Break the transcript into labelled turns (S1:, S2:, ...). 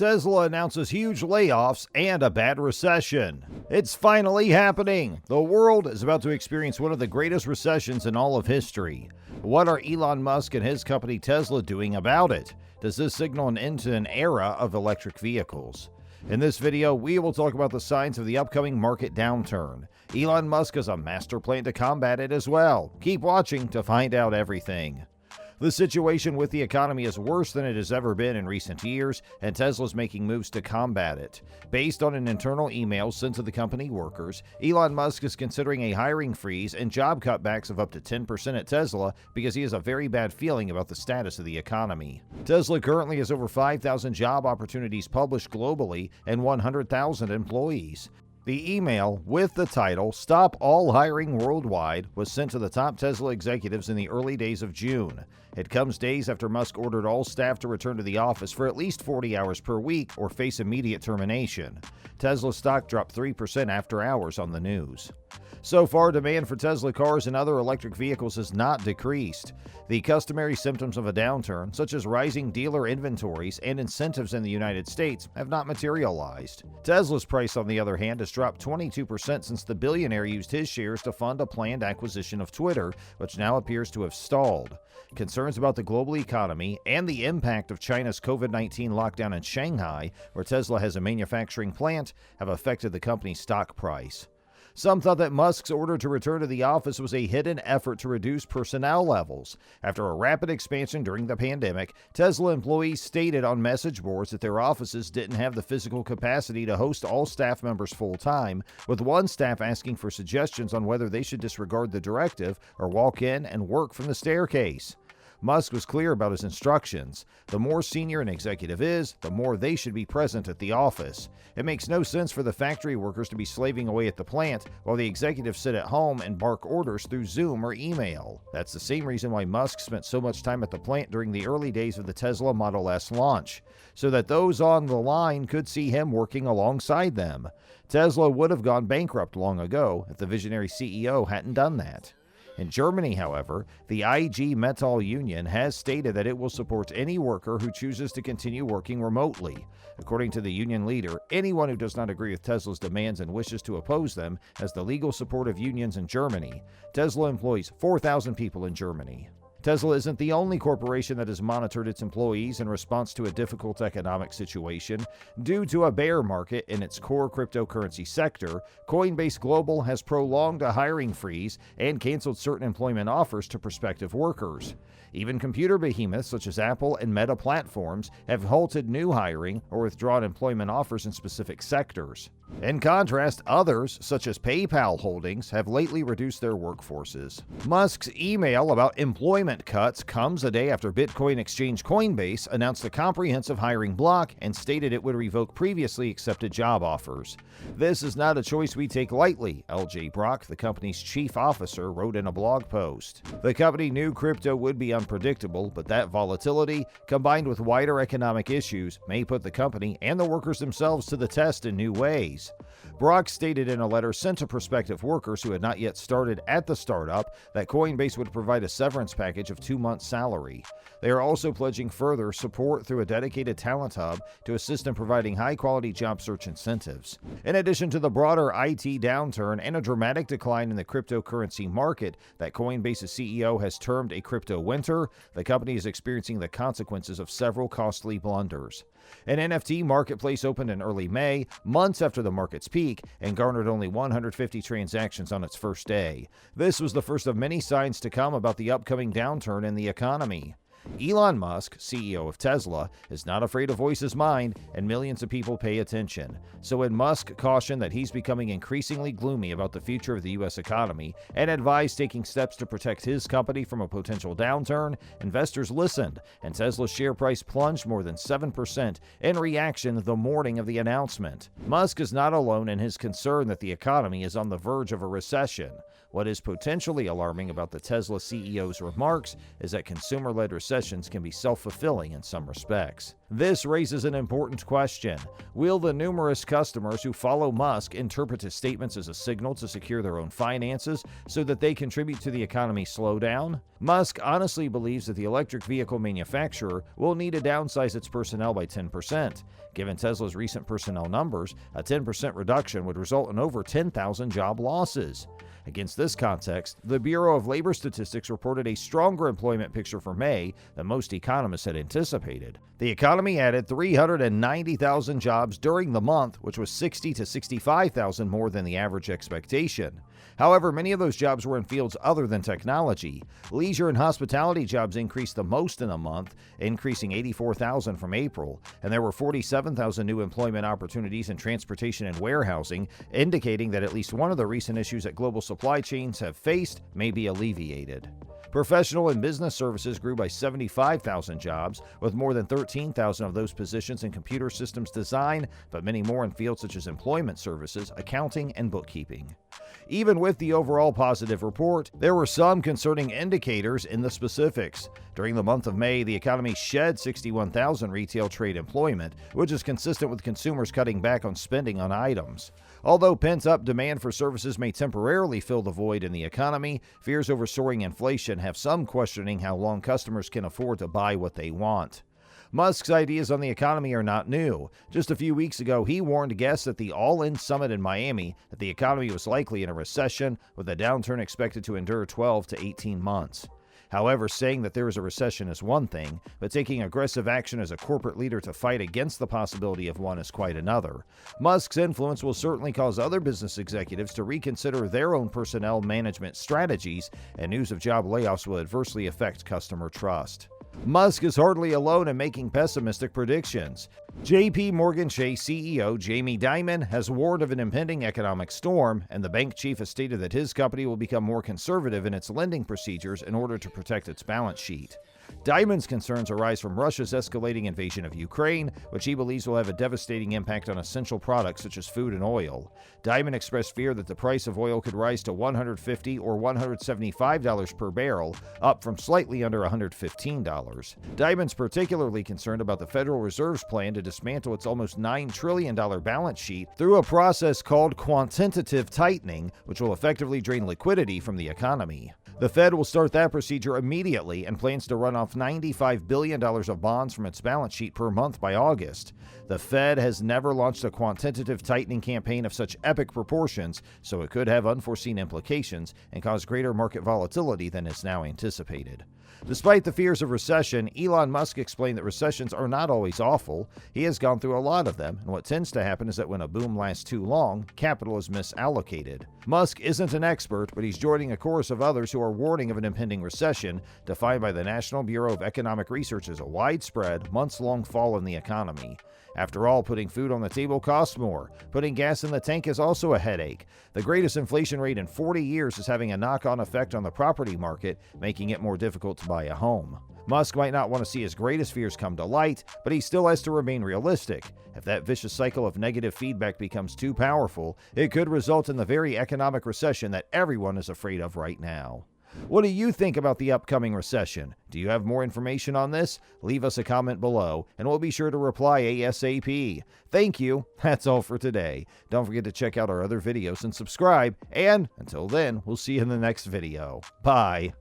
S1: Tesla announces huge layoffs and a bad recession. It's finally happening. The world is about to experience one of the greatest recessions in all of history. What are Elon Musk and his company Tesla doing about it? Does this signal an end to an era of electric vehicles? In this video, we will talk about the signs of the upcoming market downturn. Elon Musk has a master plan to combat it as well. Keep watching to find out everything. The situation with the economy is worse than it has ever been in recent years, and Tesla's making moves to combat it. Based on an internal email sent to the company workers, Elon Musk is considering a hiring freeze and job cutbacks of up to 10% at Tesla because he has a very bad feeling about the status of the economy. Tesla currently has over 5,000 job opportunities published globally and 100,000 employees. The email, with the title, "Stop All Hiring Worldwide," was sent to the top Tesla executives in the early days of June. It comes days after Musk ordered all staff to return to the office for at least 40 hours per week or face immediate termination. Tesla stock dropped 3% after hours on the news. So far, demand for Tesla cars and other electric vehicles has not decreased. The customary symptoms of a downturn, such as rising dealer inventories and incentives in the United States, have not materialized. Tesla's price, on the other hand, has dropped 22% since the billionaire used his shares to fund a planned acquisition of Twitter, which now appears to have stalled. Concerns about the global economy and the impact of China's COVID-19 lockdown in Shanghai, where Tesla has a manufacturing plant, have affected the company's stock price. Some thought that Musk's order to return to the office was a hidden effort to reduce personnel levels. After a rapid expansion during the pandemic, Tesla employees stated on message boards that their offices didn't have the physical capacity to host all staff members full-time, with one staff asking for suggestions on whether they should disregard the directive or walk in and work from the staircase. Musk was clear about his instructions. The more senior an executive is, the more they should be present at the office. It makes no sense for the factory workers to be slaving away at the plant while the executives sit at home and bark orders through Zoom or email. That's the same reason why Musk spent so much time at the plant during the early days of the Tesla Model S launch, so that those on the line could see him working alongside them. Tesla would have gone bankrupt long ago if the visionary CEO hadn't done that. In Germany, however, the IG Metall union has stated that it will support any worker who chooses to continue working remotely. According to the union leader, anyone who does not agree with Tesla's demands and wishes to oppose them has the legal support of unions in Germany. Tesla employs 4,000 people in Germany. Tesla isn't the only corporation that has monitored its employees in response to a difficult economic situation. Due to a bear market in its core cryptocurrency sector, Coinbase Global has prolonged a hiring freeze and canceled certain employment offers to prospective workers. Even computer behemoths such as Apple and Meta platforms have halted new hiring or withdrawn employment offers in specific sectors. In contrast, others, such as PayPal Holdings, have lately reduced their workforces. Musk's email about employment cuts comes a day after Bitcoin exchange Coinbase announced a comprehensive hiring block and stated it would revoke previously accepted job offers. "This is not a choice we take lightly," LJ Brock, the company's chief officer, wrote in a blog post. The company knew crypto would be unpredictable, but that volatility, combined with wider economic issues, may put the company and the workers themselves to the test in new ways. Brock stated in a letter sent to prospective workers who had not yet started at the startup that Coinbase would provide a severance package of 2 months' salary. They are also pledging further support through a dedicated talent hub to assist in providing high-quality job search incentives. In addition to the broader IT downturn and a dramatic decline in the cryptocurrency market that Coinbase's CEO has termed a crypto winter, the company is experiencing the consequences of several costly blunders. An NFT marketplace opened in early May, months after the market's peak, and garnered only 150 transactions on its first day. This was the first of many signs to come about the upcoming downturn in the economy. Elon Musk, CEO of Tesla, is not afraid to voice his mind, and millions of people pay attention. So when Musk cautioned that he's becoming increasingly gloomy about the future of the U.S. economy and advised taking steps to protect his company from a potential downturn, investors listened, and Tesla's share price plunged more than 7% in reaction the morning of the announcement. Musk is not alone in his concern that the economy is on the verge of a recession. What is potentially alarming about the Tesla CEO's remarks is that consumer-led recessions can be self-fulfilling in some respects. This raises an important question. Will the numerous customers who follow Musk interpret his statements as a signal to secure their own finances so that they contribute to the economy's slowdown? Musk honestly believes that the electric vehicle manufacturer will need to downsize its personnel by 10%. Given Tesla's recent personnel numbers, a 10% reduction would result in over 10,000 job losses. Against this context, the Bureau of Labor Statistics reported a stronger employment picture for May than most economists had anticipated. The economy added 390,000 jobs during the month, which was 60 to 65,000 more than the average expectation. However, many of those jobs were in fields other than technology. Leisure and hospitality jobs increased the most in the month, increasing 84,000 from April, and there were 47,000 new employment opportunities in transportation and warehousing, indicating that at least one of the recent issues that global supply chains have faced may be alleviated. Professional and business services grew by 75,000 jobs, with more than 13,000 of those positions in computer systems design, but many more in fields such as employment services, accounting, and bookkeeping. Even with the overall positive report, there were some concerning indicators in the specifics. During the month of May, the economy shed 61,000 retail trade employment, which is consistent with consumers cutting back on spending on items. Although pent-up demand for services may temporarily fill the void in the economy, fears over soaring inflation have some questioning how long customers can afford to buy what they want. Musk's ideas on the economy are not new. Just a few weeks ago, he warned guests at the All-In Summit in Miami that the economy was likely in a recession, with a downturn expected to endure 12 to 18 months. However, saying that there is a recession is one thing, but taking aggressive action as a corporate leader to fight against the possibility of one is quite another. Musk's influence will certainly cause other business executives to reconsider their own personnel management strategies, and news of job layoffs will adversely affect customer trust. Musk is hardly alone in making pessimistic predictions. JP Morgan Chase CEO Jamie Dimon has warned of an impending economic storm, and the bank chief has stated that his company will become more conservative in its lending procedures in order to protect its balance sheet. Dimon's concerns arise from Russia's escalating invasion of Ukraine, which he believes will have a devastating impact on essential products such as food and oil. Dimon expressed fear that the price of oil could rise to $150 or $175 per barrel, up from slightly under $115. Dimon's particularly concerned about the Federal Reserve's plan to dismantle its almost $9 trillion balance sheet through a process called quantitative tightening, which will effectively drain liquidity from the economy. The Fed will start that procedure immediately and plans to run off $95 billion of bonds from its balance sheet per month by August. The Fed has never launched a quantitative tightening campaign of such epic proportions, so it could have unforeseen implications and cause greater market volatility than is now anticipated. Despite the fears of recession, Elon Musk explained that recessions are not always awful. He has gone through a lot of them, and what tends to happen is that when a boom lasts too long, capital is misallocated. Musk isn't an expert, but he's joining a chorus of others who are warning of an impending recession, defined by the National Bureau of Economic Research as a widespread, months-long fall in the economy. After all, putting food on the table costs more. Putting gas in the tank is also a headache. The greatest inflation rate in 40 years is having a knock-on effect on the property market, making it more difficult to buy a home. Musk might not want to see his greatest fears come to light, but he still has to remain realistic. If that vicious cycle of negative feedback becomes too powerful, it could result in the very economic recession that everyone is afraid of right now. What do you think about the upcoming recession? Do you have more information on this? Leave us a comment below, and we'll be sure to reply ASAP. Thank you. That's all for today. Don't forget to check out our other videos and subscribe. And until then, we'll see you in the next video. Bye.